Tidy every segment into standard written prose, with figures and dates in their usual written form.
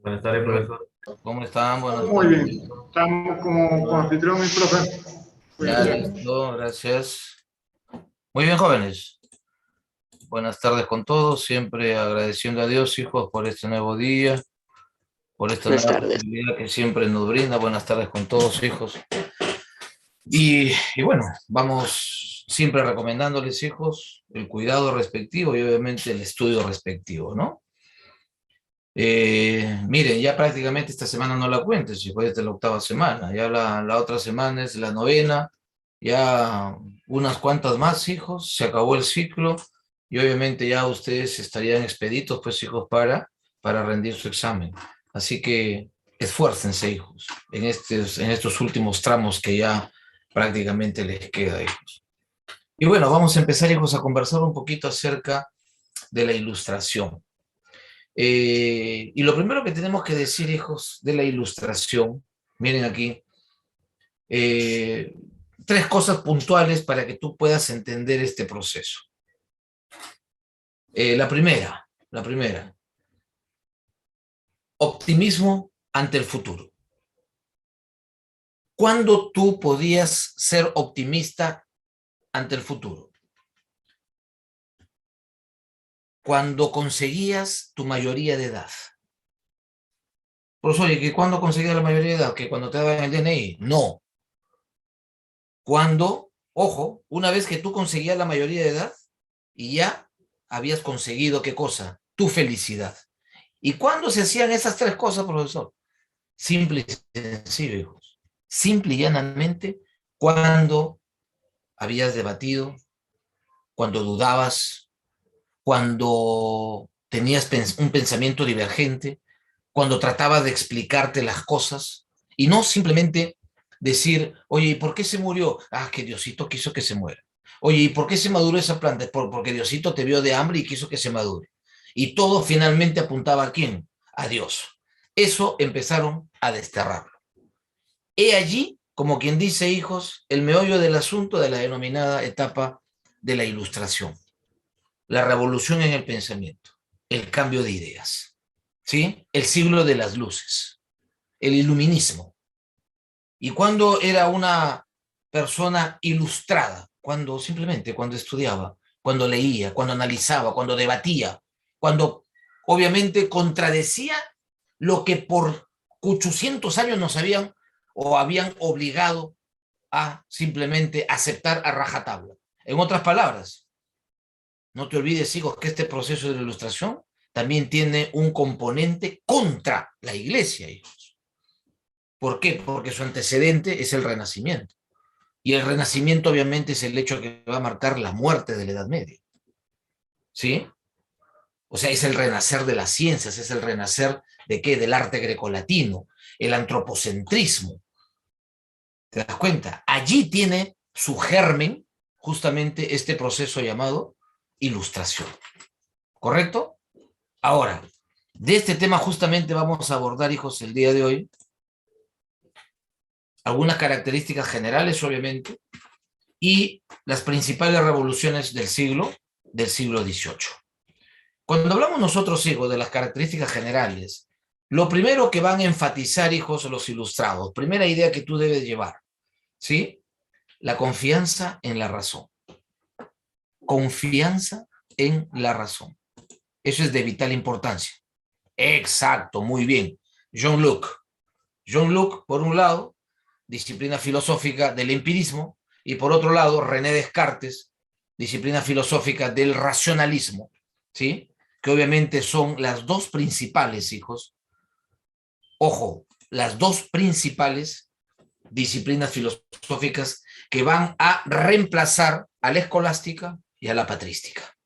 Buenas tardes, profesor. ¿Cómo están? Buenas Muy tardes. bien, estamos como anfitrión, mi profe. Ya listo, gracias. Muy bien, jóvenes. Buenas tardes con todos. Siempre agradeciendo a Dios, hijos, por este nuevo día, por esta Buenas nueva tardes. posibilidad que siempre nos brinda. Buenas tardes con todos, hijos. Y bueno, vamos siempre recomendándoles, hijos, el cuidado respectivo y obviamente el estudio respectivo, ¿no? Miren, ya prácticamente esta semana no la cuentes, si fue desde la octava semana, ya la otra semana es la novena, ya unas cuantas más, hijos, se acabó el ciclo y obviamente ya ustedes estarían expeditos, pues, hijos, para rendir su examen. Así que esfuércense, hijos, en estos últimos tramos que ya prácticamente les queda, hijos. Y bueno, vamos a empezar, hijos, a conversar un poquito acerca de la ilustración. Y lo primero que tenemos que decir, hijos, de la ilustración, miren aquí, eh, tres cosas puntuales para que tú puedas entender este proceso. La primera, optimismo ante el futuro. ¿Cuándo tú podías ser optimista ante el futuro? Cuando conseguías tu mayoría de edad. Pues oye, ¿que cuándo conseguías la mayoría de edad? ¿Que cuando te daban el DNI? No. Cuando, ojo, una vez que tú conseguías la mayoría de edad y ya habías conseguido, ¿qué cosa? Tu felicidad. ¿Y cuándo se hacían esas tres cosas, profesor? Simple y sencillo, hijos. Simple y llanamente, cuando habías debatido, cuando dudabas, cuando tenías un pensamiento divergente, cuando tratabas de explicarte las cosas y no simplemente decir, oye, ¿y por qué se murió? Ah, que Diosito quiso que se muera. Oye, ¿y por qué se maduró esa planta? Porque Diosito te vio de hambre y quiso que se madure. Y todo finalmente apuntaba a quién? A Dios. Eso empezaron a desterrarlo. He allí, como quien dice, hijos, el meollo del asunto de la denominada etapa de la ilustración. La revolución en el pensamiento, el cambio de ideas, ¿sí? El siglo de las luces, el iluminismo. ¿Y cuándo era una persona ilustrada? Cuando simplemente, cuando estudiaba, cuando leía, cuando analizaba, cuando debatía, cuando obviamente contradecía lo que por 800 años nos habían o habían obligado a simplemente aceptar a rajatabla. En otras palabras, no te olvides, hijos, que este proceso de la ilustración también tiene un componente contra la iglesia, hijos. ¿Por qué? Porque su antecedente es el Renacimiento. Y el Renacimiento obviamente es el hecho que va a marcar la muerte de la Edad Media. ¿Sí? O sea, es el renacer de las ciencias, es el renacer ¿de qué? Del arte grecolatino, el antropocentrismo. ¿Te das cuenta? Allí tiene su germen justamente este proceso llamado ilustración. ¿Correcto? Ahora, de este tema justamente vamos a abordar, hijos, el día de hoy, algunas características generales, obviamente, y las principales revoluciones del siglo XVIII. Cuando hablamos nosotros, hijos, de las características generales, lo primero que van a enfatizar, hijos, los ilustrados, primera idea que tú debes llevar, ¿sí? La confianza en la razón. Confianza en la razón. Eso es de vital importancia. Exacto, muy bien. John Locke. John Locke, por un lado, disciplina filosófica del empirismo, y por otro lado, René Descartes, disciplina filosófica del racionalismo, ¿sí? Que obviamente son las dos principales, hijos, ojo, las dos principales disciplinas filosóficas que van a reemplazar a la escolástica y a la patrística.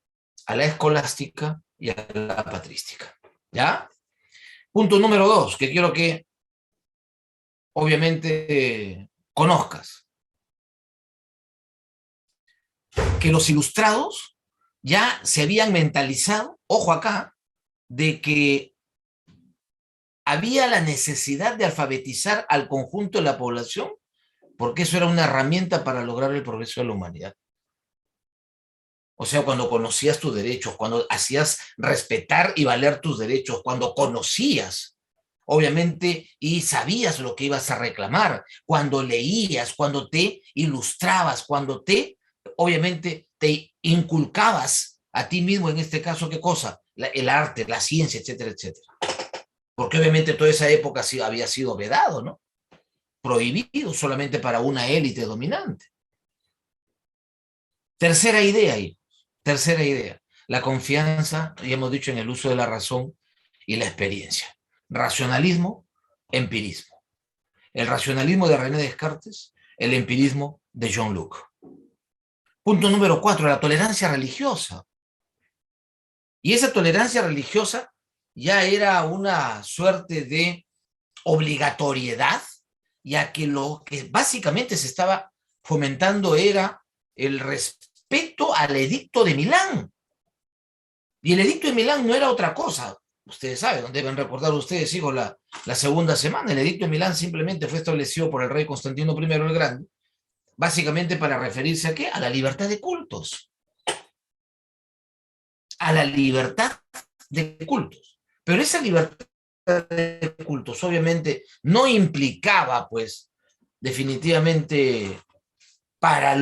A la escolástica y a la patrística. ¿Ya? Punto número 2, que quiero que obviamente conozcas. Que los ilustrados ya se habían mentalizado, ojo acá, de que había la necesidad de alfabetizar al conjunto de la población, porque eso era una herramienta para lograr el progreso de la humanidad. O sea, cuando conocías tus derechos, cuando hacías respetar y valer tus derechos, cuando conocías obviamente, y sabías lo que ibas a reclamar, cuando leías, cuando te ilustrabas, cuando obviamente, te inculcabas a ti mismo, en este caso, ¿qué cosa? El arte, la ciencia, etcétera, etcétera. Porque obviamente toda esa época había sido vedado, ¿no? Prohibido solamente para una élite dominante. Tercera idea, hijos. Tercera idea. La confianza, ya hemos dicho, en el uso de la razón y la experiencia. Racionalismo, empirismo. El racionalismo de René Descartes, el empirismo de John Locke. Punto número 4, la tolerancia religiosa. Y esa tolerancia religiosa ya era una suerte de obligatoriedad, ya que lo que básicamente se estaba fomentando era el respeto al edicto de Milán. Y el edicto de Milán no era otra cosa. Ustedes saben, deben recordar ustedes, hijos, la segunda semana. El edicto de Milán simplemente fue establecido por el rey Constantino I el Grande, básicamente para referirse a ¿qué? A la libertad de cultos. A la libertad de cultos. Pero esa libertad de cultos obviamente no implicaba, pues, definitivamente para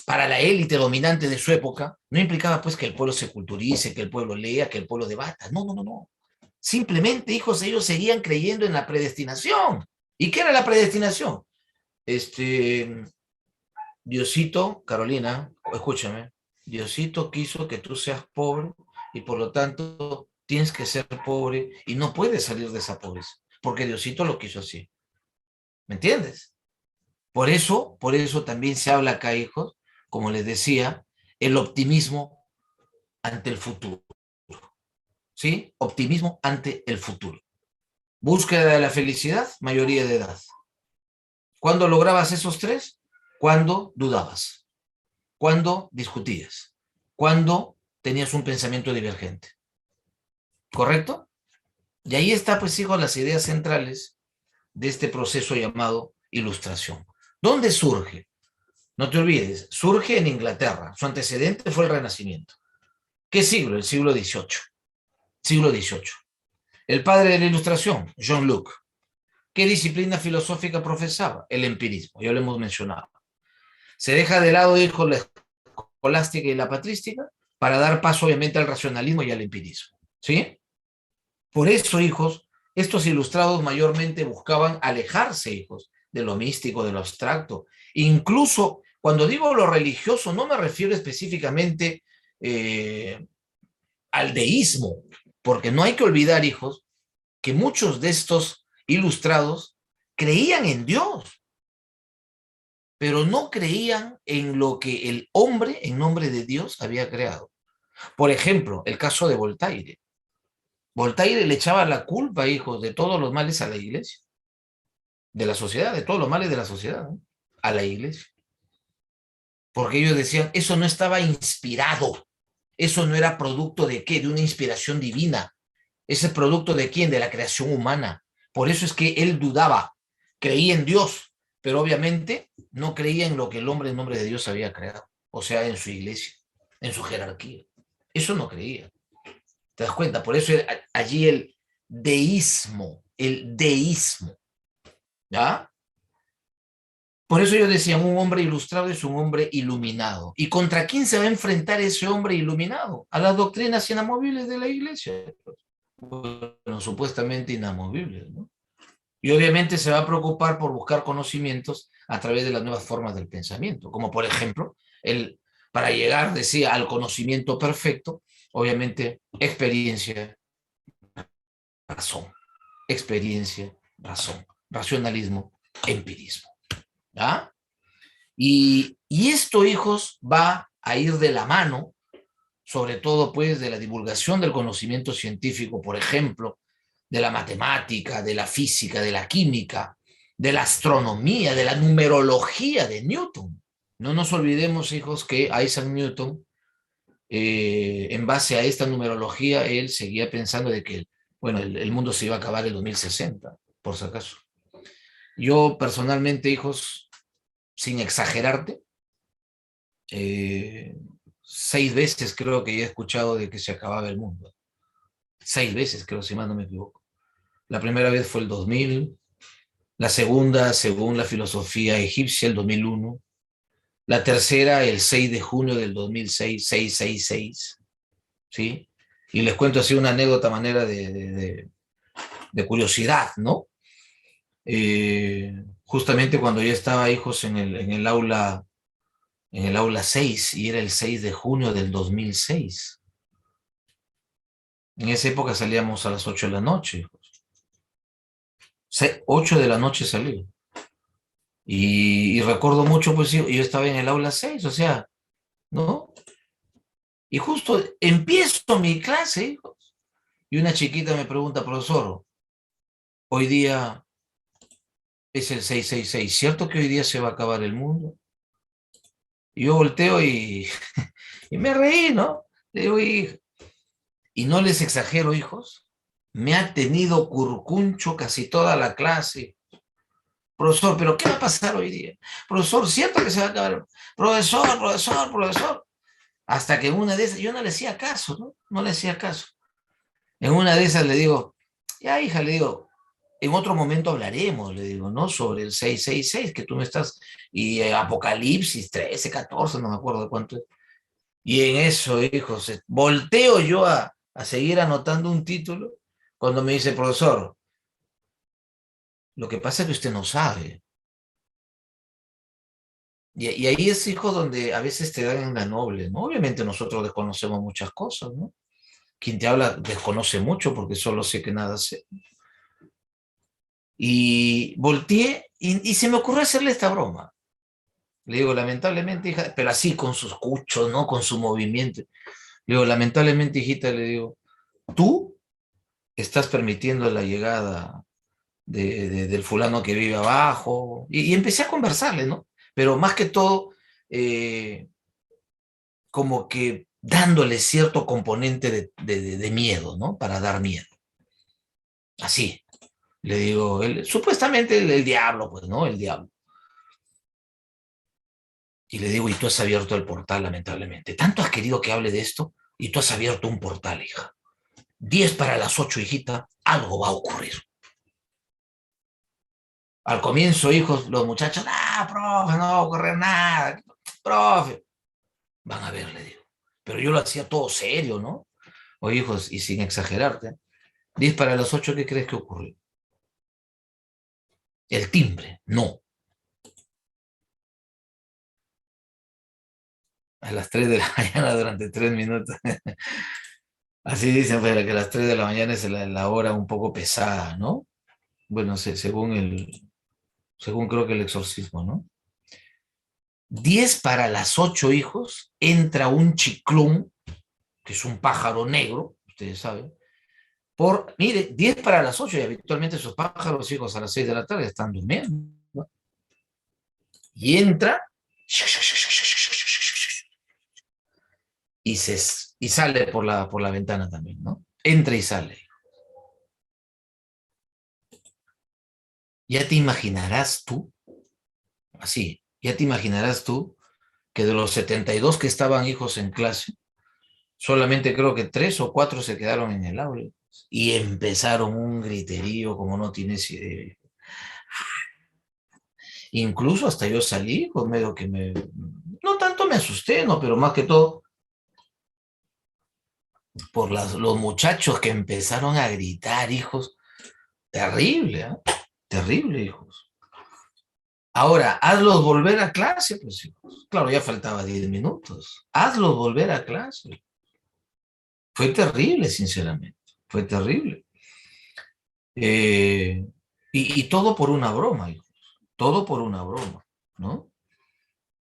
para la élite dominante de su época, no implicaba pues que el pueblo se culturice, que el pueblo lea, que el pueblo debata. No, no, no, no. Simplemente, hijos, ellos seguían creyendo en la predestinación. ¿Y qué era la predestinación? Diosito, Carolina, escúchame, Diosito quiso que tú seas pobre y por lo tanto tienes que ser pobre y no puedes salir de esa pobreza, porque Diosito lo quiso así. ¿Me entiendes? Por eso también se habla acá, hijos, como les decía, el optimismo ante el futuro. ¿Sí? Optimismo ante el futuro. Búsqueda de la felicidad, mayoría de edad. ¿Cuándo lograbas esos tres? Cuando dudabas, cuando discutías, cuando tenías un pensamiento divergente. ¿Correcto? Y ahí está, pues, hijos, las ideas centrales de este proceso llamado ilustración. ¿Dónde surge? No te olvides, surge en Inglaterra. Su antecedente fue el Renacimiento. ¿Qué siglo? El siglo XVIII. Siglo XVIII. El padre de la ilustración, John Locke. ¿Qué disciplina filosófica profesaba? El empirismo, ya lo hemos mencionado. Se deja de lado, hijo, la escolástica y la patrística para dar paso, obviamente, al racionalismo y al empirismo. ¿Sí? Por eso, hijos, estos ilustrados mayormente buscaban alejarse, hijos, de lo místico, de lo abstracto. Incluso cuando digo lo religioso, no me refiero específicamente al deísmo, porque no hay que olvidar, hijos, que muchos de estos ilustrados creían en Dios, pero no creían en lo que el hombre, en nombre de Dios, había creado. Por ejemplo, el caso de Voltaire. Voltaire le echaba la culpa, hijos, de todos los males a la iglesia, de la sociedad, de todos los males de la sociedad, ¿no? A la iglesia. Porque ellos decían, eso no estaba inspirado, eso no era producto de qué, de una inspiración divina. ¿Ese producto de quién? De la creación humana. Por eso es que él dudaba, creía en Dios, pero obviamente no creía en lo que el hombre en nombre de Dios había creado, o sea, en su iglesia, en su jerarquía. Eso no creía. ¿Te das cuenta? Por eso allí el deísmo, ¿ya? Por eso ellos decían, un hombre ilustrado es un hombre iluminado. ¿Y contra quién se va a enfrentar ese hombre iluminado? A las doctrinas inamovibles de la iglesia. Bueno, supuestamente inamovibles, ¿no? Y obviamente se va a preocupar por buscar conocimientos a través de las nuevas formas del pensamiento, como por ejemplo, para llegar, decía, al conocimiento perfecto, obviamente, experiencia, razón, experiencia, razón, racionalismo, empirismo. ¿Ah? Y esto, hijos, va a ir de la mano, sobre todo, pues, de la divulgación del conocimiento científico, por ejemplo, de la matemática, de la física, de la química, de la astronomía, de la numerología de Newton. No nos olvidemos, hijos, que Isaac Newton, en base a esta numerología, él seguía pensando de que, bueno, el mundo se iba a acabar en 2060, por si acaso. Yo personalmente, hijos, sin exagerarte, 6 veces creo que ya he escuchado de que se acababa el mundo. 6 veces, creo, si mal no me equivoco. La primera vez fue el 2000, la segunda, según la filosofía egipcia, el 2001, la tercera, el 6 de junio del 2006, 666, ¿sí? Y les cuento así una anécdota a manera de curiosidad, ¿no? Justamente cuando yo estaba, hijos, en el aula 6, y era el 6 de junio del 2006. En esa época salíamos a las 8 de la noche, hijos. 8 de la noche salí. Y recuerdo mucho, pues yo estaba en el aula 6, o sea, ¿no? Y justo empiezo mi clase, hijos, y una chiquita me pregunta, profesor, hoy día es el 666, ¿cierto que hoy día se va a acabar el mundo? Y yo volteo y me reí, ¿no? Le digo, y no les exagero, hijos, me ha tenido curcuncho casi toda la clase. Profesor, ¿pero qué va a pasar hoy día? Profesor, ¿cierto que se va a acabar? Profesor, profesor, profesor. Hasta que en una de esas, yo no le hacía caso, ¿no? No le hacía caso. En una de esas le digo, ya hija, le digo, en otro momento hablaremos, le digo, ¿no? Sobre el 666 que tú me estás, y Apocalipsis 13, 14, no me acuerdo de cuánto es. Y en eso, hijos, volteo yo a seguir anotando un título cuando me dice, profesor, lo que pasa es que usted no sabe. Y ahí es, hijo, donde a veces te dan en la noble, ¿no? Obviamente nosotros desconocemos muchas cosas, ¿no? Quien te habla desconoce mucho porque solo sé que nada sé. Y volteé y se me ocurrió hacerle esta broma. Le digo, lamentablemente, hija, pero así con sus cuchos, ¿no? Con su movimiento. Le digo, lamentablemente, hijita, le digo, tú estás permitiendo la llegada del fulano que vive abajo. Y empecé a conversarle, ¿no? Pero más que todo, como que dándole cierto componente de miedo, ¿no? Para dar miedo. Así. Le digo, supuestamente el diablo, pues, ¿no? El diablo. Y le digo, y tú has abierto el portal, lamentablemente. Tanto has querido que hable de esto, y tú has abierto un portal, hija. 10 para las 8, hijita, algo va a ocurrir. Al comienzo, hijos, los muchachos, profe, no va a ocurrir nada, profe. Van a ver, le digo. Pero yo lo hacía todo serio, ¿no? O hijos, y sin exagerarte, 10 para las 8, ¿qué crees que ocurrió? El timbre, no. A las 3 de la mañana durante 3 minutos. Así dicen, pero que a las 3 de la mañana es la hora un poco pesada, ¿no? Bueno, según creo que el exorcismo, ¿no? 10 para las 8, hijos, entra un chiclón, que es un pájaro negro, ustedes saben, mire, 10 para las 8, y habitualmente esos pájaros, hijos, a las 6 de la tarde están durmiendo, ¿no? Y entra, y, y sale por la ventana también, ¿no? Entra y sale. Ya te imaginarás tú, así, ya te imaginarás tú que de los 72 que estaban, hijos, en clase, solamente creo que 3 o 4 se quedaron en el aula y empezaron un griterío como no tienes idea. Incluso hasta yo salí con medio que no tanto me asusté, no, pero más que todo por los muchachos que empezaron a gritar, hijos. Terrible, ¿eh? Terrible, hijos. Ahora, hazlos volver a clase, pues, hijos. Claro, ya faltaba 10 minutos. Hazlos volver a clase. Fue terrible, sinceramente. Fue terrible. Y todo por una broma, hijos. Todo por una broma, ¿no?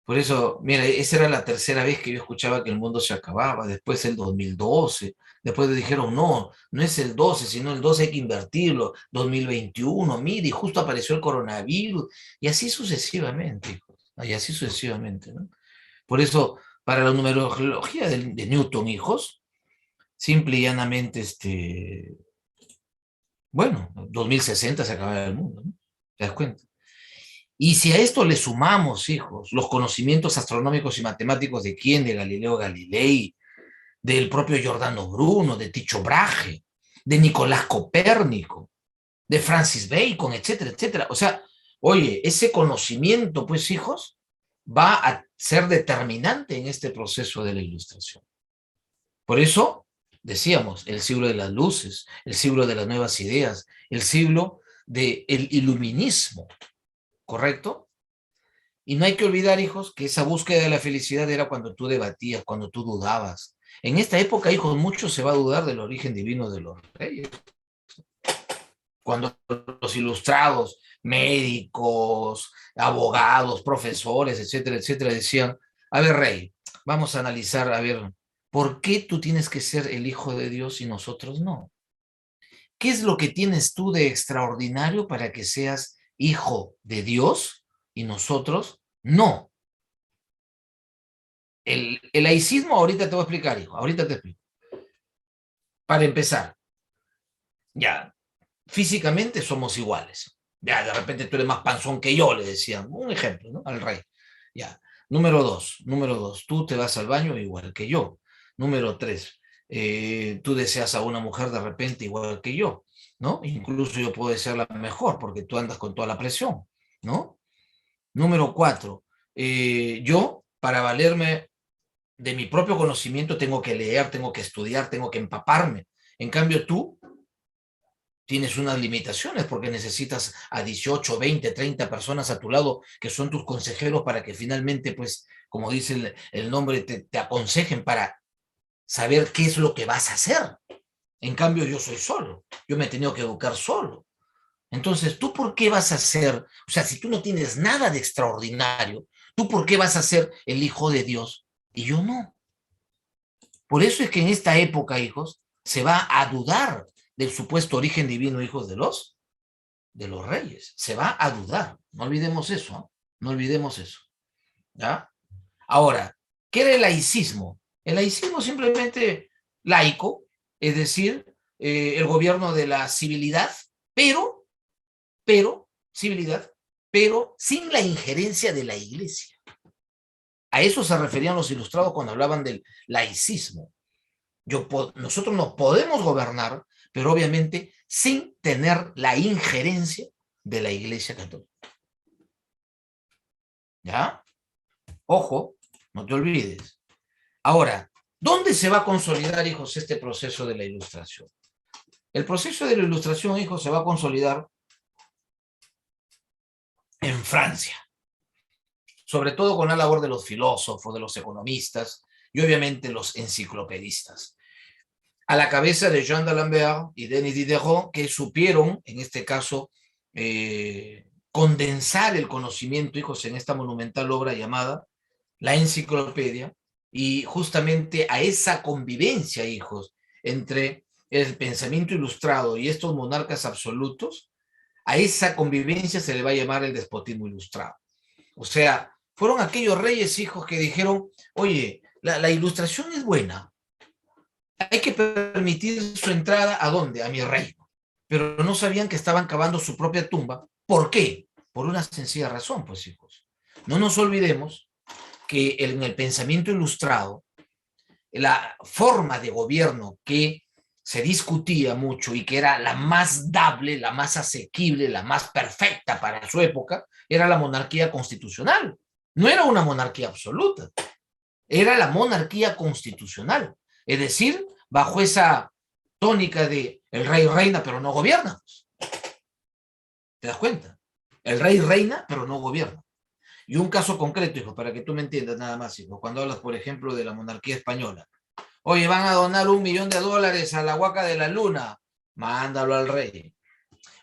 Por eso, mira, esa era la tercera vez que yo escuchaba que el mundo se acababa, después el 2012, después dijeron, no, no es el 12, sino el 12 hay que invertirlo, 2021, mire, y justo apareció el coronavirus, y así sucesivamente, hijos, y así sucesivamente, ¿no? Por eso, para la numerología de Newton, hijos, simple y llanamente, bueno, 2060 se acaba el mundo, ¿no? ¿Te das cuenta? Y si a esto le sumamos, hijos, los conocimientos astronómicos y matemáticos de quién, de Galileo Galilei, del propio Giordano Bruno, de Tycho Brahe, de Nicolás Copérnico, de Francis Bacon, etcétera, etcétera. O sea, oye, ese conocimiento, pues, hijos, va a ser determinante en este proceso de la ilustración. Por eso, decíamos, el siglo de las luces, el siglo de las nuevas ideas, el siglo del iluminismo, ¿correcto? Y no hay que olvidar, hijos, que esa búsqueda de la felicidad era cuando tú debatías, cuando tú dudabas. En esta época, hijos, mucho se va a dudar del origen divino de los reyes. Cuando los ilustrados, médicos, abogados, profesores, etcétera, etcétera, decían, a ver, rey, vamos a analizar, a ver, ¿por qué tú tienes que ser el hijo de Dios y nosotros no? ¿Qué es lo que tienes tú de extraordinario para que seas hijo de Dios y nosotros no? El laicismo, ahorita te voy a explicar, hijo, ahorita te explico. Para empezar, ya, físicamente somos iguales. Ya, de repente tú eres más panzón que yo, le decían. Un ejemplo, ¿no? Al rey. Ya. Número dos, tú te vas al baño igual que yo. Número tres, tú deseas a una mujer de repente igual que yo, ¿no? Incluso yo puedo desearla mejor porque tú andas con toda la presión, ¿no? Número cuatro, yo, para valerme de mi propio conocimiento, tengo que leer, tengo que estudiar, tengo que empaparme. En cambio, tú tienes unas limitaciones porque necesitas a 18, 20, 30 personas a tu lado que son tus consejeros para que finalmente, pues, como dice el nombre, te aconsejen para saber qué es lo que vas a hacer. En cambio, yo soy solo, yo me he tenido que educar solo. Entonces, ¿tú por qué vas a ser, o sea, si tú no tienes nada de extraordinario, ¿tú por qué vas a ser el hijo de Dios y yo no? Por eso es que en esta época, hijos, se va a dudar del supuesto origen divino, hijos de los reyes. Se va a dudar. No olvidemos eso, ¿no? No olvidemos eso. ¿Ya? Ahora, ¿qué era el laicismo? El laicismo simplemente laico, es decir, el gobierno de la civilidad, civilidad, pero sin la injerencia de la iglesia. A eso se referían los ilustrados cuando hablaban del laicismo. Nosotros nos podemos gobernar, pero obviamente sin tener la injerencia de la Iglesia Católica. ¿Ya? Ojo, no te olvides. Ahora, ¿dónde se va a consolidar, hijos, este proceso de la ilustración? El proceso de la ilustración, hijos, se va a consolidar en Francia, sobre todo con la labor de los filósofos, de los economistas y obviamente los enciclopedistas, a la cabeza de Jean d'Alembert y Denis Diderot, que supieron, en este caso, condensar el conocimiento, hijos, en esta monumental obra llamada La Enciclopedia, y justamente a esa convivencia, hijos, entre el pensamiento ilustrado y estos monarcas absolutos, a esa convivencia se le va a llamar el despotismo ilustrado. O sea, fueron aquellos reyes, hijos, que dijeron, oye, la ilustración es buena, hay que permitir su entrada ¿a dónde? A mi reino. Pero no sabían que estaban cavando su propia tumba. ¿Por qué? Por una sencilla razón, pues, hijos. No nos olvidemos que en el pensamiento ilustrado, la forma de gobierno que se discutía mucho y que era la más dable, la más asequible, la más perfecta para su época, era la monarquía constitucional. No era una monarquía absoluta, era la monarquía constitucional. Es decir, bajo esa tónica de el rey reina pero no gobierna. ¿Te das cuenta? El rey reina pero no gobierna. Y un caso concreto, hijo, para que tú me entiendas nada más, hijo, cuando hablas, por ejemplo, de la monarquía española. Oye, van a donar $1.000.000 a la Huaca de la Luna. Mándalo al rey.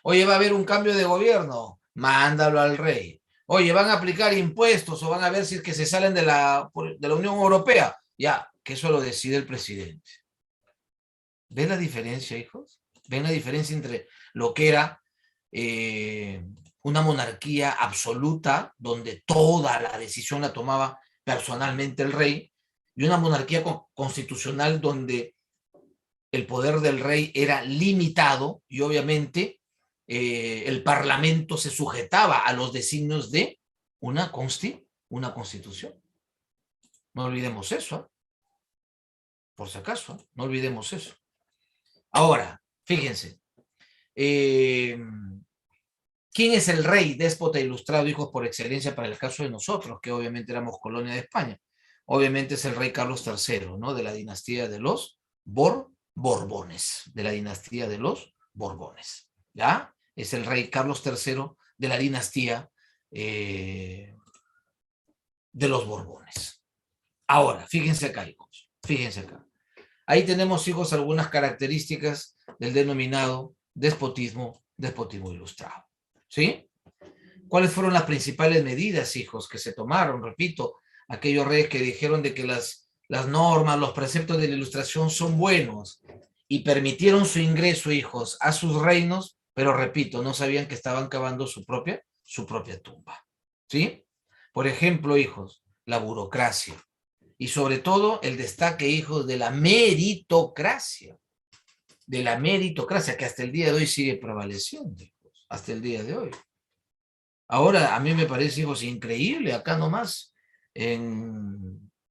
Oye, va a haber un cambio de gobierno. Mándalo al rey. Oye, van a aplicar impuestos o van a ver si es que se salen de la Unión Europea. Ya, que eso lo decide el presidente. ¿Ven la diferencia, hijos? ¿Ven la diferencia entre lo que era una monarquía absoluta, donde toda la decisión la tomaba personalmente el rey, y una monarquía constitucional donde el poder del rey era limitado y obviamente el parlamento se sujetaba a los designios de una constitución? No olvidemos eso, por si acaso, no olvidemos eso. Ahora, Fíjense. ¿Quién es el rey, déspota ilustrado, hijos, por excelencia para el caso de nosotros, que obviamente éramos colonia de España? Obviamente es el rey Carlos III, ¿no? De la dinastía de los Borbones, de la dinastía de los Borbones, ¿ya? Es el rey Carlos III de la dinastía de los Borbones. Ahora, fíjense acá, hijos, fíjense acá. Ahí tenemos, hijos, algunas características del denominado despotismo ilustrado, ¿sí? ¿Cuáles fueron las principales medidas, hijos, que se tomaron? Repito, aquellos reyes que dijeron de que las normas, los preceptos de la ilustración son buenos y permitieron su ingreso, hijos, a sus reinos, pero repito, no sabían que estaban cavando su propia tumba, ¿sí? Por ejemplo, hijos, la burocracia y sobre todo el destaque, hijos, de la meritocracia, que hasta el día de hoy sigue prevaleciendo, hijos, hasta el día de hoy. Ahora, a mí me parece, hijos, increíble, acá nomás,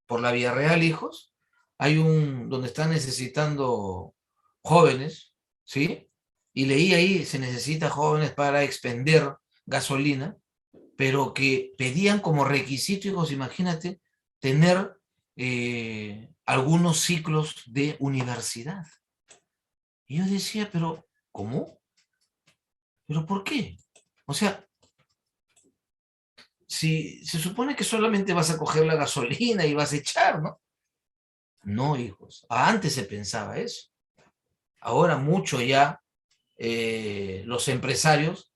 por la Vía Real, hijos, hay donde están necesitando jóvenes, ¿sí? Y leí ahí, se necesita jóvenes para expender gasolina, pero que pedían como requisito, hijos, imagínate, tener algunos ciclos de universidad. Y yo decía, pero, ¿cómo? ¿Pero por qué? O sea, si se supone que solamente vas a coger la gasolina y vas a echar, ¿no? No, hijos. Antes se pensaba eso. Ahora mucho ya los empresarios,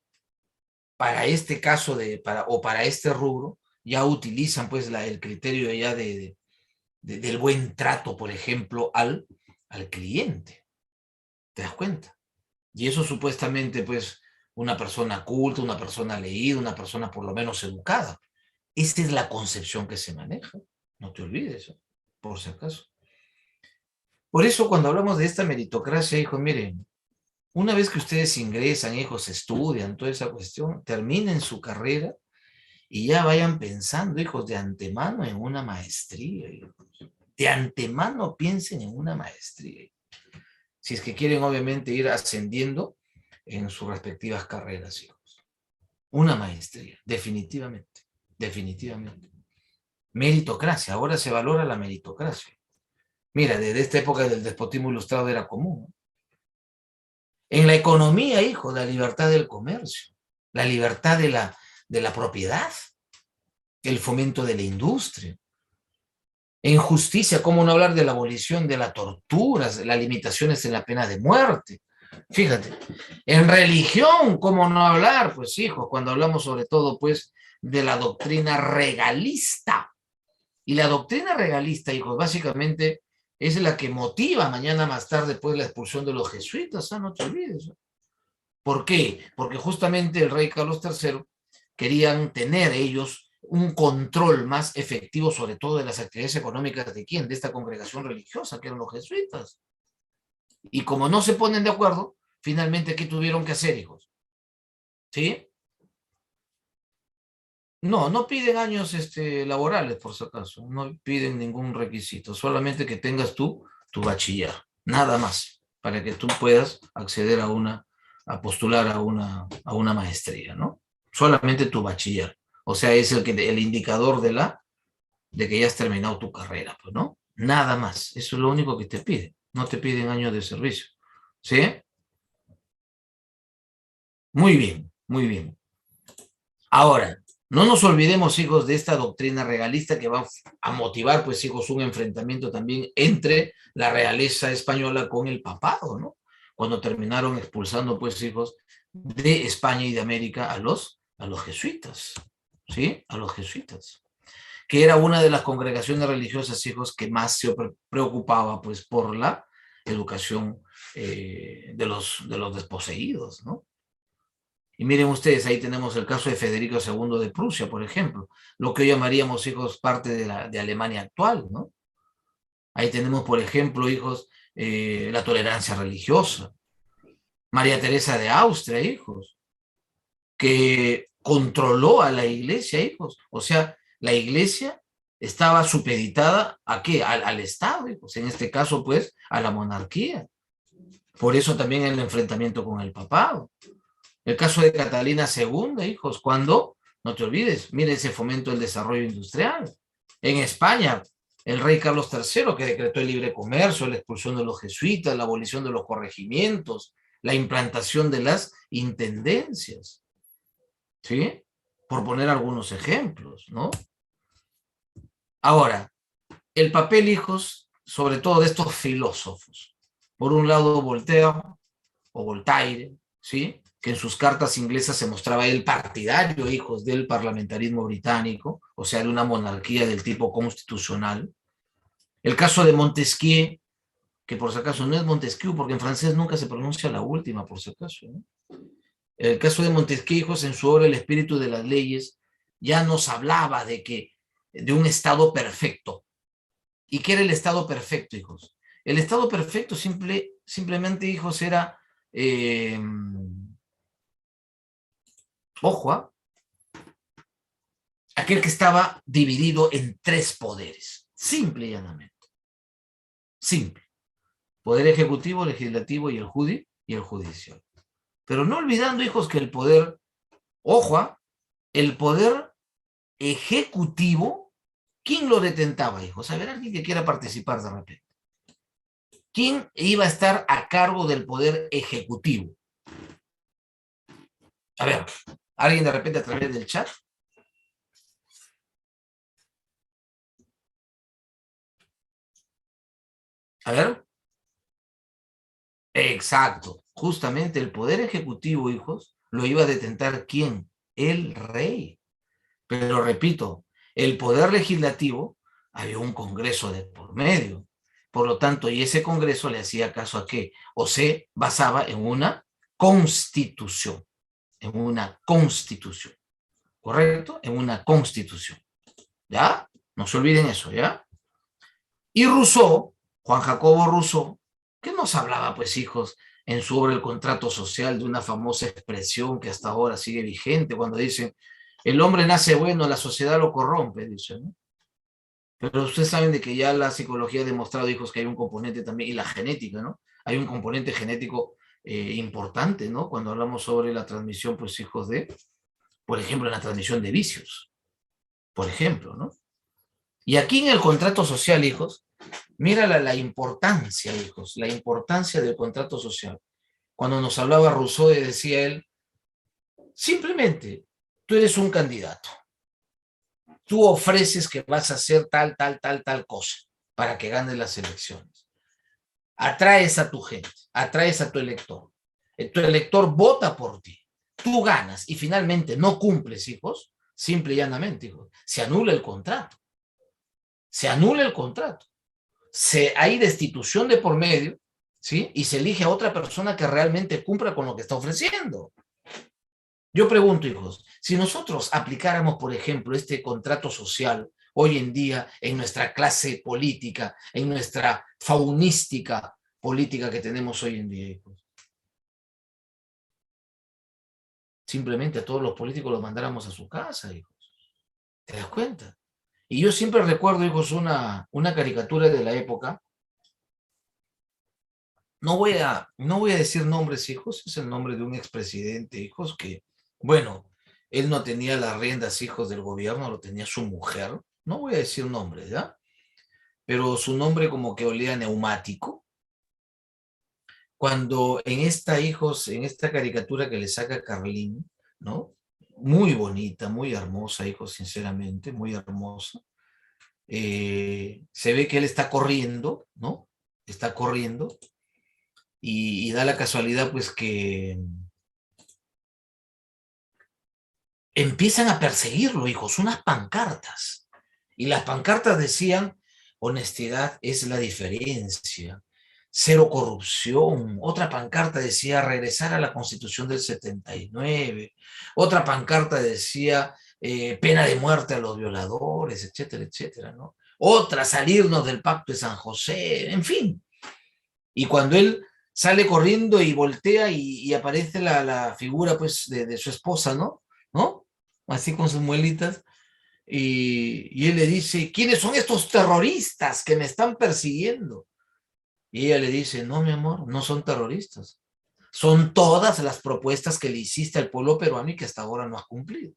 para este caso o para este rubro, ya utilizan pues el criterio ya del buen trato, por ejemplo, al cliente. ¿Te das cuenta? Y eso supuestamente, pues, una persona culta, una persona leída, una persona por lo menos educada. Esa es la concepción que se maneja. No te olvides, ¿eh? Por si acaso. Por eso, cuando hablamos de esta meritocracia, hijos, miren, una vez que ustedes ingresan, hijos, estudian toda esa cuestión, terminen su carrera y ya vayan pensando, hijos, de antemano en una maestría, hijos. De antemano piensen en una maestría. Si es que quieren, obviamente, ir ascendiendo en sus respectivas carreras, hijos. Una maestría, definitivamente, definitivamente. Meritocracia, ahora se valora la meritocracia. Mira, desde esta época del despotismo ilustrado era común, ¿no? En la economía, hijo, la libertad del comercio, la libertad de la propiedad, el fomento de la industria. En justicia, ¿cómo no hablar de la abolición de la tortura, las limitaciones en la pena de muerte? Fíjate, en religión, ¿cómo no hablar? Pues, hijo, cuando hablamos sobre todo, pues, de la doctrina regalista. Y la doctrina regalista, hijos, básicamente es la que motiva mañana más tarde, pues, la expulsión de los jesuitas, ¿ah? No te olvides. ¿Por qué? Porque justamente el rey Carlos III querían tener ellos un control más efectivo, sobre todo de las actividades económicas de quién, de esta congregación religiosa, que eran los jesuitas. Y como no se ponen de acuerdo, finalmente, ¿qué tuvieron que hacer, hijos? ¿Sí? No piden años laborales, por si acaso, no piden ningún requisito, solamente que tengas tu bachiller, nada más, para que tú puedas acceder a postular a una maestría, ¿no? Solamente tu bachiller, o sea, es el indicador de que ya has terminado tu carrera, pues, ¿no? Nada más, eso es lo único que te piden, no te piden años de servicio, ¿sí? Muy bien, muy bien. Ahora, no nos olvidemos, hijos, de esta doctrina regalista que va a motivar, pues, hijos, un enfrentamiento también entre la realeza española con el papado, ¿no? Cuando terminaron expulsando, pues, hijos, de España y de América a los jesuitas, ¿sí? A los jesuitas, que era una de las congregaciones religiosas, hijos, que más se preocupaba, pues, por la educación de los desposeídos, ¿no? Y miren ustedes, ahí tenemos el caso de Federico II de Prusia, por ejemplo, lo que hoy llamaríamos, hijos, parte de Alemania actual, ¿no? Ahí tenemos, por ejemplo, hijos, la tolerancia religiosa. María Teresa de Austria, hijos, que controló a la iglesia, hijos. O sea, la iglesia estaba supeditada ¿a qué? Al Estado, hijos. En este caso, pues, a la monarquía. Por eso también el enfrentamiento con el papado. El caso de Catalina II, hijos, cuando, no te olvides, mire ese fomento del desarrollo industrial. En España, el rey Carlos III, que decretó el libre comercio, la expulsión de los jesuitas, la abolición de los corregimientos, la implantación de las intendencias, ¿sí? Por poner algunos ejemplos, ¿no? Ahora, el papel, hijos, sobre todo de estos filósofos. Por un lado, Voltaire o Voltaire, ¿sí? Que en sus cartas inglesas se mostraba él partidario, hijos, del parlamentarismo británico, o sea, de una monarquía del tipo constitucional. El caso de Montesquieu, que por si acaso no es Montesquieu, porque en francés nunca se pronuncia la última, por si acaso, ¿no? El caso de Montesquieu, hijos, en su obra El espíritu de las leyes, ya nos hablaba de un estado perfecto. ¿Y qué era el estado perfecto, hijos? El estado perfecto simplemente, hijos, era, ojo, aquel que estaba dividido en tres poderes, simple y llanamente. Simple. Poder ejecutivo, legislativo y el judicial. Pero no olvidando, hijos, que el poder, ojo, el poder ejecutivo, ¿quién lo detentaba, hijos? A ver, alguien que quiera participar de repente. ¿Quién iba a estar a cargo del poder ejecutivo? A ver, alguien de repente a través del chat. A ver. Exacto. Justamente el poder ejecutivo, hijos, lo iba a detentar ¿quién? El rey. Pero repito, el poder legislativo, había un congreso de por medio. Por lo tanto, y ese congreso le hacía caso a qué? O se basaba en una constitución. En una constitución. ¿Correcto? En una constitución. ¿Ya? No se olviden eso, ¿ya? Y Rousseau, Juan Jacobo Rousseau, que nos hablaba, pues, hijos, en su obra El contrato social, de una famosa expresión que hasta ahora sigue vigente, cuando dicen, el hombre nace bueno, la sociedad lo corrompe, dice, ¿no? Pero ustedes saben de que ya la psicología ha demostrado, hijos, que hay un componente también, y la genética, ¿no? Hay un componente genético importante, ¿no? Cuando hablamos sobre la transmisión, pues, hijos, por ejemplo, la transmisión de vicios, por ejemplo, ¿no? Y aquí en el contrato social, hijos, mira la importancia, hijos, la importancia del contrato social. Cuando nos hablaba Rousseau, decía él, simplemente, tú eres un candidato. Tú ofreces que vas a hacer tal cosa para que ganes las elecciones. Atraes a tu gente, atraes a tu elector. Tu elector vota por ti. Tú ganas y finalmente no cumples, hijos, simple y llanamente, hijos, se anula el contrato. Se anula el contrato. Hay destitución de por medio, ¿sí? Y se elige a otra persona que realmente cumpla con lo que está ofreciendo. Yo pregunto, hijos, si nosotros aplicáramos, por ejemplo, este contrato social hoy en día en nuestra clase política, en nuestra faunística política que tenemos hoy en día, hijos, simplemente a todos los políticos los mandáramos a su casa, hijos. ¿Te das cuenta? Y yo siempre recuerdo, hijos, una caricatura de la época. No voy a decir nombres, hijos, es el nombre de un expresidente, hijos, que, bueno, él no tenía las riendas, hijos, del gobierno, lo tenía su mujer. No voy a decir nombres, ¿ya? Pero su nombre como que olía a neumático. Cuando hijos, en esta caricatura que le saca Carlín, ¿no? Muy bonita, muy hermosa, hijos, sinceramente, muy hermosa. Se ve que él está corriendo, ¿no? Está corriendo y da la casualidad, pues, que empiezan a perseguirlo, hijos, unas pancartas. Y las pancartas decían, honestidad es la diferencia, cero corrupción. Otra pancarta decía, regresar a la Constitución del 79. Otra pancarta decía, pena de muerte a los violadores, etcétera, etcétera, ¿no? Otra, salirnos del Pacto de San José, en fin. Y cuando él sale corriendo y voltea y aparece la figura, pues, de su esposa, ¿no? ¿No? Así con sus muelitas, y él le dice, ¿quiénes son estos terroristas que me están persiguiendo? Y ella le dice, no, mi amor, no son terroristas. Son todas las propuestas que le hiciste al pueblo peruano y que hasta ahora no has cumplido.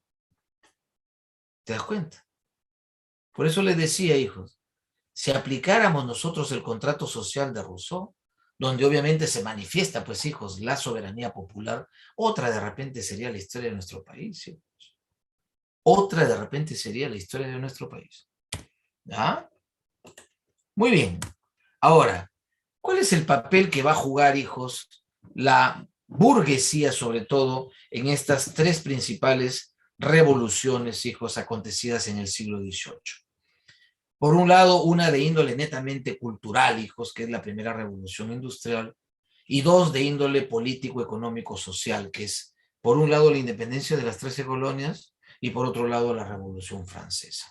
¿Te das cuenta? Por eso les decía, hijos, si aplicáramos nosotros el contrato social de Rousseau, donde obviamente se manifiesta, pues hijos, la soberanía popular, otra de repente sería la historia de nuestro país, hijos. Otra de repente sería la historia de nuestro país. ¿Ya? Muy bien. Ahora, ¿cuál es el papel que va a jugar, hijos, la burguesía, sobre todo, en estas tres principales revoluciones, hijos, acontecidas en el siglo XVIII? Por un lado, una de índole netamente cultural, hijos, que es la primera revolución industrial, y dos de índole político, económico, social, que es, por un lado, la independencia de las 13 colonias y por otro lado, la Revolución Francesa.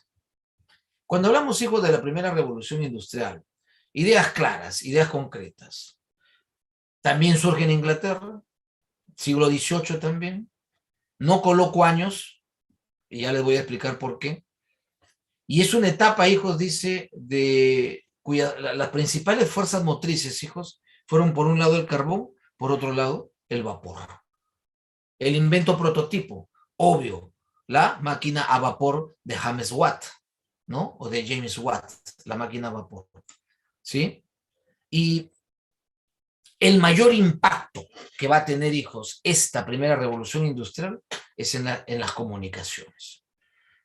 Cuando hablamos, hijos, de la primera revolución industrial, ideas claras, ideas concretas. También surge en Inglaterra, siglo XVIII también. No coloco años, y ya les voy a explicar por qué. Y es una etapa, hijos, dice, de cuya las principales fuerzas motrices, hijos, fueron por un lado el carbón, por otro lado el vapor. El invento prototipo, obvio, la máquina a vapor de James Watt, ¿no? O de James Watt, la máquina a vapor, ¿sí? Y el mayor impacto que va a tener, hijos, esta primera revolución industrial es en las comunicaciones.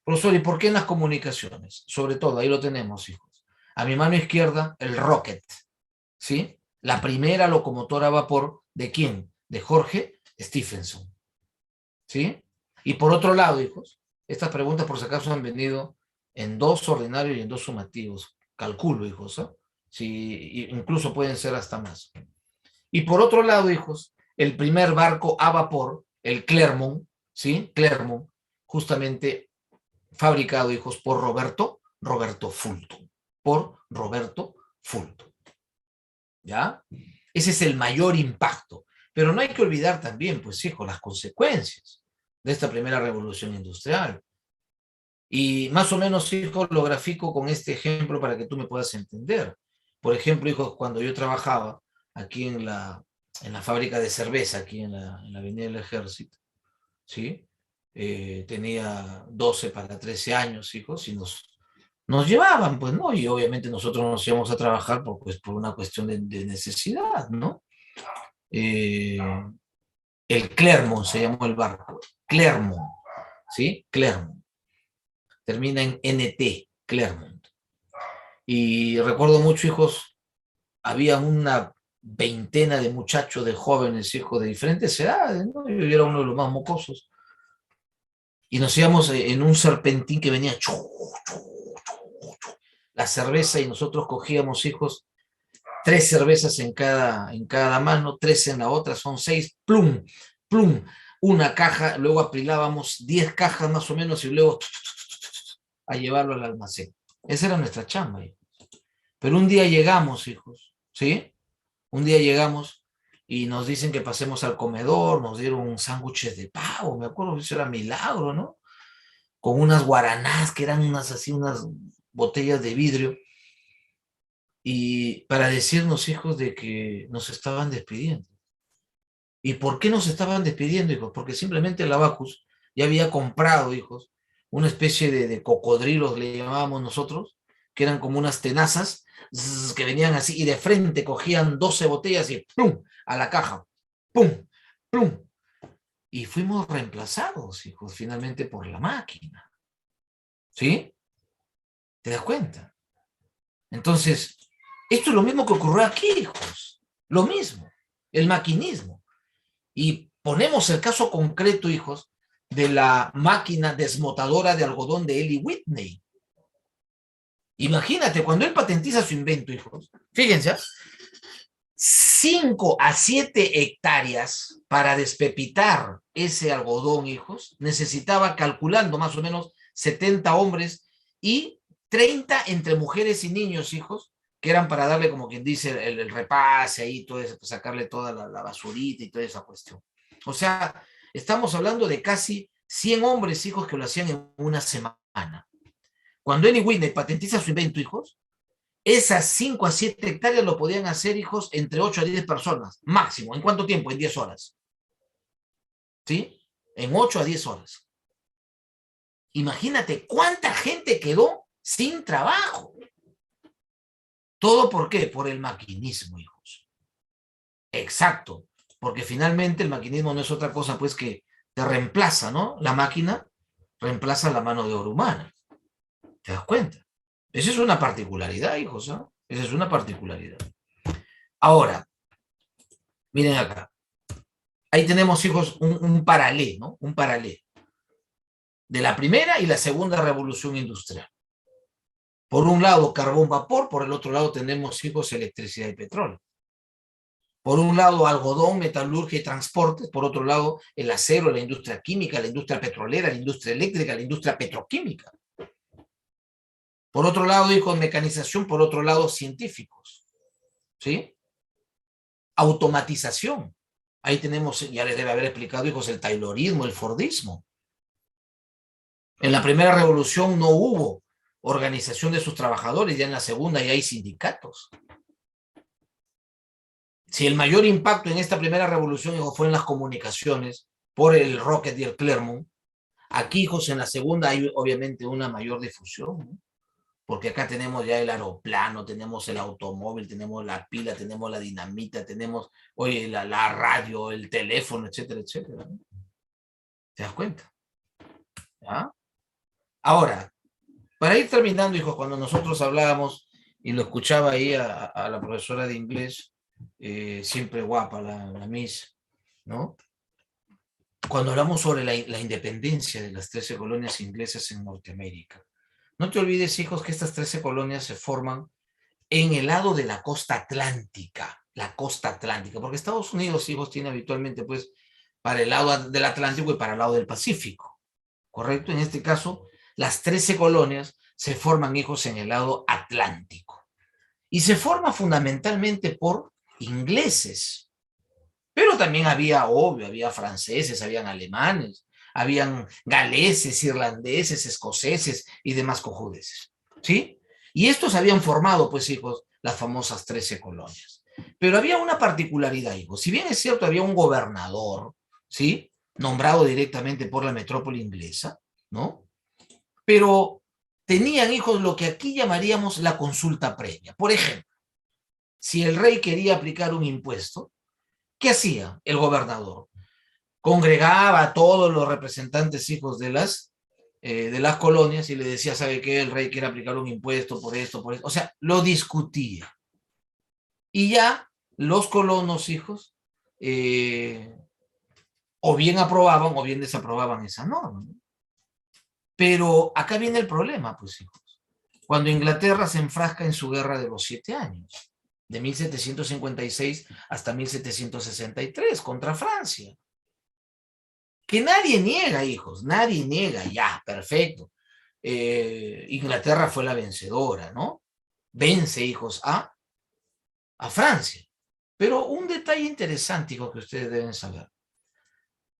Profesor, ¿y por qué en las comunicaciones? Sobre todo, ahí lo tenemos, hijos. A mi mano izquierda, el rocket, ¿sí? La primera locomotora a vapor, ¿de quién? De Jorge Stephenson, ¿sí? Y por otro lado, hijos, estas preguntas por si acaso han venido en dos ordinarios y en dos sumativos. Calculo, hijos, ¿eh? Sí, incluso pueden ser hasta más. Y por otro lado, hijos, el primer barco a vapor, el Clermont, ¿sí? Clermont, justamente fabricado, hijos, por Roberto Fulton. Por Roberto Fulton. ¿Ya? Ese es el mayor impacto. Pero no hay que olvidar también, pues, hijos, las consecuencias de esta primera revolución industrial. Y más o menos, hijos, lo grafico con este ejemplo para que tú me puedas entender. Por ejemplo, hijos, cuando yo trabajaba aquí en la fábrica de cerveza, aquí en la Avenida del Ejército, ¿sí? Tenía 12 para 13 años, hijos, y nos llevaban, pues, ¿no? Y obviamente nosotros nos íbamos a trabajar pues, por una cuestión de necesidad, ¿no? Eh, el Clermont se llamó el barco, Clermont, ¿sí? Clermont. Termina en NT, Clermont. Y recuerdo mucho, hijos, había una veintena de muchachos, de jóvenes, hijos de diferentes edades, ¿no? Yo era uno de los más mocosos. Y nos íbamos en un serpentín que venía la cerveza y nosotros cogíamos, hijos, 3 cervezas en cada mano, 3 en la otra, son 6, plum, plum, una caja, luego apilábamos 10 cajas más o menos y luego a llevarlo al almacén. Esa era nuestra chamba, hijos. Pero un día llegamos, hijos, ¿sí? Un día llegamos y nos dicen que pasemos al comedor, nos dieron sándwiches de pavo, me acuerdo que eso era milagro, ¿no? Con unas guaranás que eran unas botellas de vidrio, y para decirnos, hijos, de que nos estaban despidiendo. ¿Y por qué nos estaban despidiendo, hijos? Porque simplemente el Abacus ya había comprado, hijos, una especie de cocodrilos, le llamábamos nosotros, que eran como unas tenazas, que venían así, y de frente cogían 12 botellas y ¡pum! A la caja, ¡pum! ¡Pum! Y fuimos reemplazados, hijos, finalmente por la máquina. ¿Sí? ¿Te das cuenta? Entonces, esto es lo mismo que ocurrió aquí, hijos. Lo mismo, el maquinismo. Y ponemos el caso concreto, hijos, de la máquina desmotadora de algodón de Eli Whitney. Imagínate, cuando él patentiza su invento, hijos, fíjense, 5 a 7 hectáreas para despepitar ese algodón, hijos, necesitaba, calculando más o menos 70 hombres y 30 entre mujeres y niños, hijos, que eran para darle, como quien dice, el repase ahí, todo eso, sacarle toda la basurita y toda esa cuestión. O sea, estamos hablando de casi 100 hombres, hijos, que lo hacían en una semana. Cuando Eli Whitney patentiza su invento, hijos, Esas 5 a 7 hectáreas lo podían hacer, hijos, entre 8 a 10 personas, máximo. ¿En cuánto tiempo? En 10 horas. ¿Sí? En 8 a 10 horas. Imagínate cuánta gente quedó sin trabajo. ¿Todo por qué? Por el maquinismo, hijos. Exacto. Porque finalmente el maquinismo no es otra cosa, pues, que te reemplaza, ¿no? La máquina reemplaza la mano de obra humana. ¿Te das cuenta? Esa es una particularidad, hijos, ¿no? Esa es una particularidad. Ahora, miren acá. Ahí tenemos, hijos, un paralelo, ¿no? Un paralelo de la primera y la segunda revolución industrial. Por un lado, carbón vapor, por el otro lado tenemos, hijos, electricidad y petróleo. Por un lado, algodón, metalurgia y transportes. Por otro lado, el acero, la industria química, la industria petrolera, la industria eléctrica, la industria petroquímica. Por otro lado, hijos, mecanización. Por otro lado, científicos. ¿Sí? Automatización. Ahí tenemos, ya les debe haber explicado, hijos, el taylorismo, el fordismo. En la primera revolución no hubo organización de sus trabajadores, ya en la segunda ya hay sindicatos. Si el mayor impacto en esta primera revolución, hijo, fue en las comunicaciones, por el Rocket y el Clermont, aquí, hijos, en la segunda hay obviamente una mayor difusión, ¿no? Porque acá tenemos ya el aeroplano, tenemos el automóvil, tenemos la pila, tenemos la dinamita, tenemos, oye, la radio, el teléfono, etcétera, etcétera, ¿no? ¿Te das cuenta? ¿Ah? Ahora, para ir terminando, hijos, cuando nosotros hablábamos, y lo escuchaba ahí a la profesora de inglés, siempre guapa, la Miss, ¿no? Cuando hablamos sobre la independencia de las 13 colonias inglesas en Norteamérica, no te olvides, hijos, que estas 13 colonias se forman en el lado de la costa atlántica, porque Estados Unidos, hijos, tiene habitualmente, pues, para el lado del Atlántico y para el lado del Pacífico, ¿correcto? En este caso, las 13 colonias se forman, hijos, en el lado atlántico. Y se forma fundamentalmente por ingleses. Pero también había, obvio, había franceses, habían alemanes, habían galeses, irlandeses, escoceses y demás cojudeces. ¿Sí? Y estos habían formado, pues, hijos, las famosas 13 colonias. Pero había una particularidad, hijos. Si bien es cierto, había un gobernador, ¿sí? Nombrado directamente por la metrópoli inglesa, ¿no? Pero tenían, hijos, lo que aquí llamaríamos la consulta previa. Por ejemplo, si el rey quería aplicar un impuesto, ¿qué hacía el gobernador? Congregaba a todos los representantes, hijos, de las colonias y le decía, ¿sabe qué? El rey quiere aplicar un impuesto por esto, por esto. O sea, lo discutía. Y ya los colonos, hijos, o bien aprobaban o bien desaprobaban esa norma, ¿no? Pero acá viene el problema, pues, hijos. Cuando Inglaterra se enfrasca en su guerra de los 7 años, de 1756 hasta 1763, contra Francia. Que nadie niega, hijos, nadie niega, ya, perfecto. Inglaterra fue la vencedora, ¿no? Vence, hijos, a Francia. Pero un detalle interesante, hijos, que ustedes deben saber.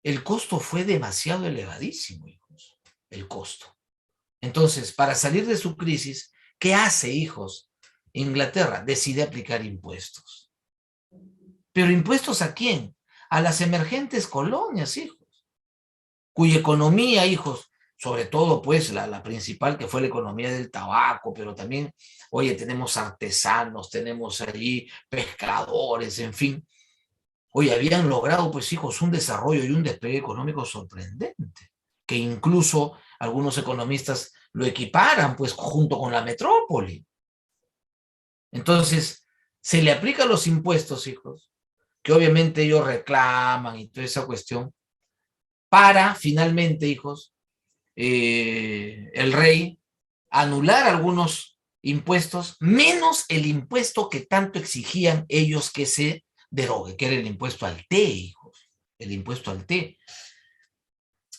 El costo fue demasiado elevadísimo, hijos, el costo. Entonces, para salir de su crisis, ¿qué hace, hijos? Inglaterra decide aplicar impuestos. ¿Pero impuestos a quién? A las emergentes colonias, hijos, cuya economía, hijos, sobre todo, pues, la principal, que fue la economía del tabaco, pero también, oye, tenemos artesanos, tenemos allí pescadores, en fin. Oye, habían logrado, pues, hijos, un desarrollo y un despegue económico sorprendente, que incluso algunos economistas lo equiparan, pues, junto con la metrópoli. Entonces, se le aplican los impuestos, hijos, que obviamente ellos reclaman y toda esa cuestión, para finalmente, hijos, el rey anular algunos impuestos, menos el impuesto que tanto exigían ellos que se derogue, que era el impuesto al té, hijos, el impuesto al té.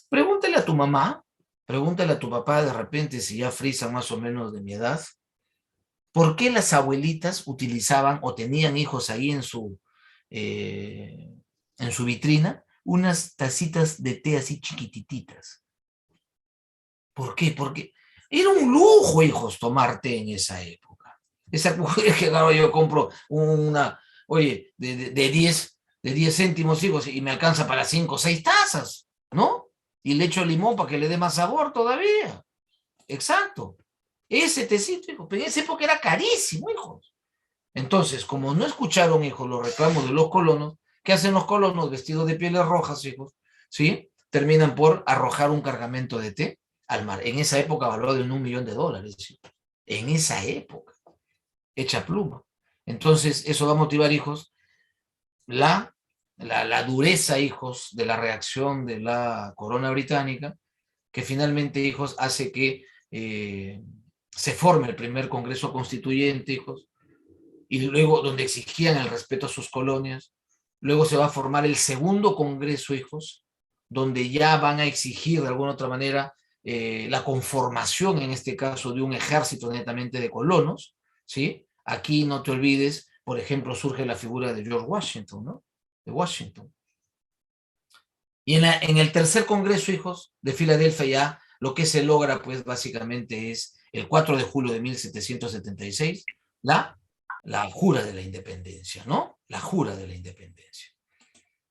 Pregúntale a tu mamá, pregúntale a tu papá de repente, si ya frisan más o menos de mi edad, ¿por qué las abuelitas utilizaban o tenían, hijos, ahí en su vitrina unas tacitas de té así chiquitititas? ¿Por qué? Porque era un lujo, hijos, tomar té en esa época. Esa mujer que claro, yo compro una, oye, de 10 céntimos, hijos, y me alcanza para 5 o 6 tazas, ¿no? Y le echo limón para que le dé más sabor todavía. Exacto. Ese tecito, hijo, pero en esa época era carísimo, hijos. Entonces, como no escucharon, hijos, los reclamos de los colonos, ¿qué hacen los colonos vestidos de pieles rojas, hijos? ¿Sí? Terminan por arrojar un cargamento de té al mar. En esa época valorado en $1.000.000, hijos. En esa época, hecha pluma. Entonces, eso va a motivar, hijos, la dureza, hijos, de la reacción de la corona británica, que finalmente, hijos, hace que se forme el primer Congreso Constituyente, hijos, y luego donde exigían el respeto a sus colonias. Luego se va a formar el segundo Congreso, hijos, donde ya van a exigir de alguna otra manera la conformación, en este caso, de un ejército netamente de colonos, ¿sí? Aquí no te olvides, por ejemplo, surge la figura de George Washington, ¿no? De Washington. Y en el tercer Congreso, hijos, de Filadelfia ya lo que se logra, pues básicamente es el 4 de julio de 1776, la jura de la independencia, ¿no? La jura de la independencia.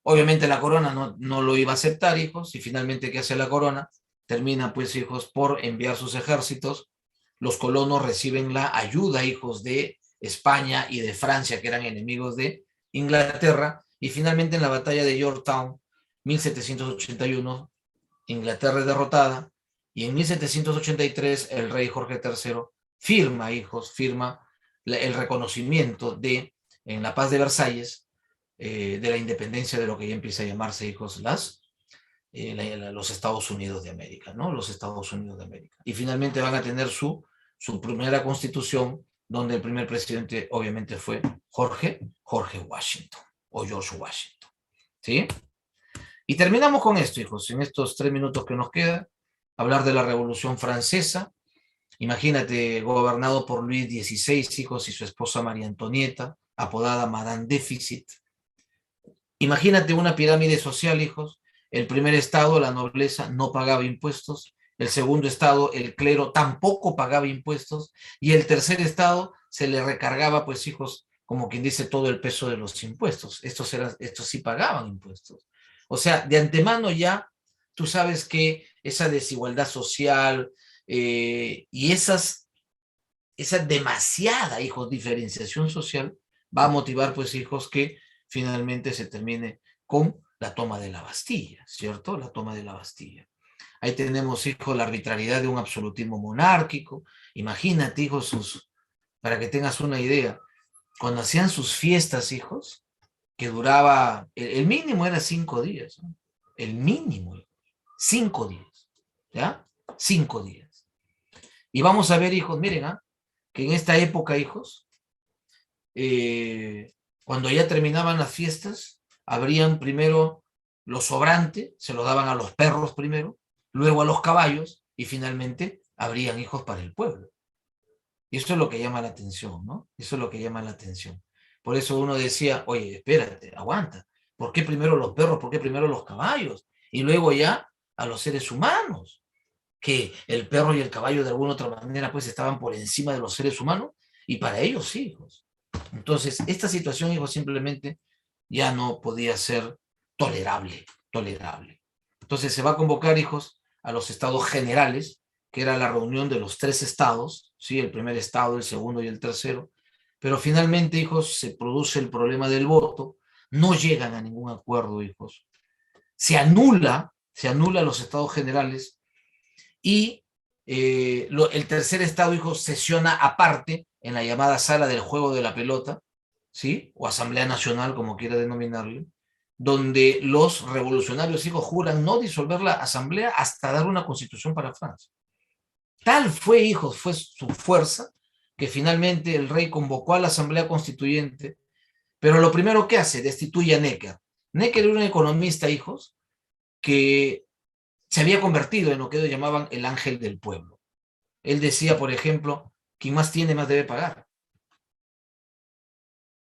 Obviamente la corona no lo iba a aceptar, hijos, y finalmente, ¿qué hace la corona? Termina, pues, hijos, por enviar sus ejércitos. Los colonos reciben la ayuda, hijos, de España y de Francia, que eran enemigos de Inglaterra, y finalmente en la batalla de Yorktown, 1781, Inglaterra es derrotada, y en 1783 el rey Jorge III firma, hijos, firma el reconocimiento en la paz de Versalles, de la independencia de lo que ya empieza a llamarse, hijos, los Estados Unidos de América, ¿no? Los Estados Unidos de América. Y finalmente van a tener su primera constitución, donde el primer presidente obviamente fue Jorge Washington, o George Washington, ¿sí? Y terminamos con esto, hijos, en estos 3 minutos que nos quedan, hablar de la Revolución Francesa. Imagínate, gobernado por Luis XVI, hijos, y su esposa María Antonieta, apodada Madame Déficit. Imagínate una pirámide social, hijos. El primer estado, la nobleza, no pagaba impuestos. El segundo estado, el clero, tampoco pagaba impuestos. Y el tercer estado se le recargaba, pues, hijos, como quien dice, todo el peso de los impuestos. Estos sí pagaban impuestos. O sea, de antemano ya tú sabes que esa desigualdad social y esa demasiada, hijos, diferenciación social va a motivar, pues, hijos, que finalmente se termine con la toma de la Bastilla, ¿cierto? La toma de la Bastilla. Ahí tenemos, hijos, la arbitrariedad de un absolutismo monárquico. Imagínate, hijos, para que tengas una idea, cuando hacían sus fiestas, hijos, que duraba, el mínimo era 5 días, ¿no? El mínimo, 5 días, ¿ya? 5 días. Y vamos a ver, hijos, miren, que en esta época, hijos, cuando ya terminaban las fiestas, abrían primero lo sobrante, se lo daban a los perros primero, luego a los caballos y finalmente abrían, hijos, para el pueblo. Y eso es lo que llama la atención, ¿no? Eso es lo que llama la atención. Por eso uno decía, oye, espérate, aguanta. ¿Por qué primero los perros? ¿Por qué primero los caballos? Y luego ya a los seres humanos, que el perro y el caballo de alguna otra manera pues estaban por encima de los seres humanos, y para ellos sí, hijos. Entonces, esta situación, hijos, simplemente ya no podía ser tolerable. Entonces se va a convocar, hijos, a los estados generales, que era la reunión de los 3 estados, ¿sí? El primer estado, el segundo y el tercero, pero finalmente, hijos, se produce el problema del voto, no llegan a ningún acuerdo, hijos. Se anula los estados generales y el tercer estado, hijos, sesiona aparte en la llamada sala del juego de la pelota, ¿sí? O Asamblea Nacional, como quiera denominarle, donde los revolucionarios, hijos, juran no disolver la asamblea hasta dar una constitución para Francia. Tal fue, hijos, fue su fuerza, que finalmente el rey convocó a la asamblea constituyente, pero lo primero que hace, destituye a Necker. Necker era un economista, hijos, que se había convertido en lo que ellos llamaban el ángel del pueblo. Él decía, por ejemplo, quien más tiene, más debe pagar.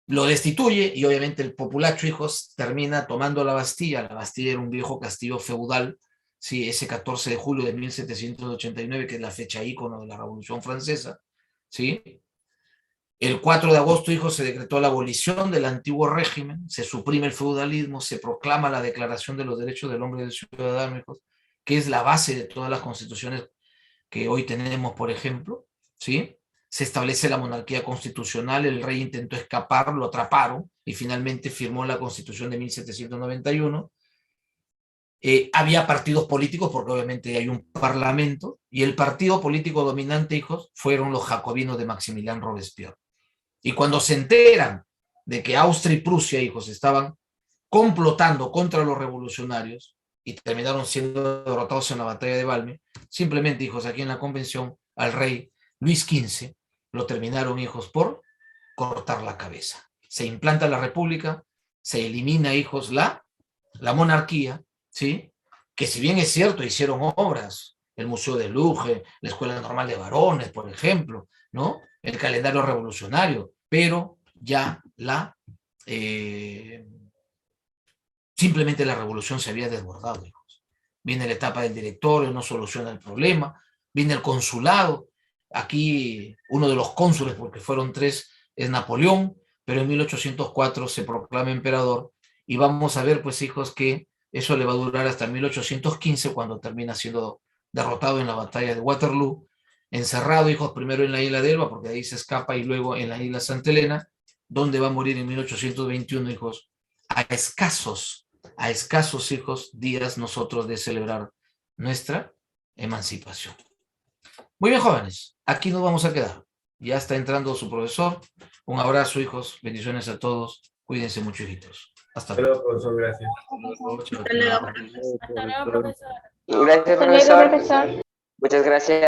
Lo destituye y obviamente el populacho, hijos, termina tomando la Bastilla. La Bastilla era un viejo castillo feudal, sí, ese 14 de julio de 1789, que es la fecha ícono de la Revolución Francesa, ¿sí? El 4 de agosto, hijos, se decretó la abolición del antiguo régimen, se suprime el feudalismo, se proclama la Declaración de los Derechos del Hombre y del Ciudadano, hijos, que es la base de todas las constituciones que hoy tenemos, por ejemplo, ¿sí? Se establece la monarquía constitucional, el rey intentó escapar, lo atraparon y finalmente firmó la Constitución de 1791. Había partidos políticos, porque obviamente hay un parlamento, y el partido político dominante, hijos, fueron los jacobinos de Maximilián Robespierre. Y cuando se enteran de que Austria y Prusia, hijos, estaban complotando contra los revolucionarios y terminaron siendo derrotados en la batalla de Valmy, simplemente, hijos, aquí en la convención, al rey Luis XV lo terminaron, hijos, por cortar la cabeza. Se implanta la república, se elimina, hijos, la monarquía, ¿sí? Que si bien es cierto, hicieron obras, el Museo del Louvre, la Escuela Normal de Varones, por ejemplo, ¿no? El calendario revolucionario, pero ya simplemente la revolución se había desbordado, hijos. Viene la etapa del directorio, no soluciona el problema, viene el consulado, aquí uno de los cónsules, porque fueron 3, es Napoleón, pero en 1804 se proclama emperador, y vamos a ver, pues, hijos, que eso le va a durar hasta 1815, cuando termina siendo derrotado en la batalla de Waterloo, encerrado, hijos, primero en la isla de Elba, porque de ahí se escapa, y luego en la isla Santa Elena, donde va a morir en 1821, hijos, a escasos, hijos, días nosotros de celebrar nuestra emancipación. Muy bien, jóvenes, aquí nos vamos a quedar. Ya está entrando su profesor. Un abrazo, hijos, bendiciones a todos. Cuídense mucho, hijitos. Hasta luego. Profesor, gracias. Hasta luego, profesor. Gracias, profesor. Muchas gracias.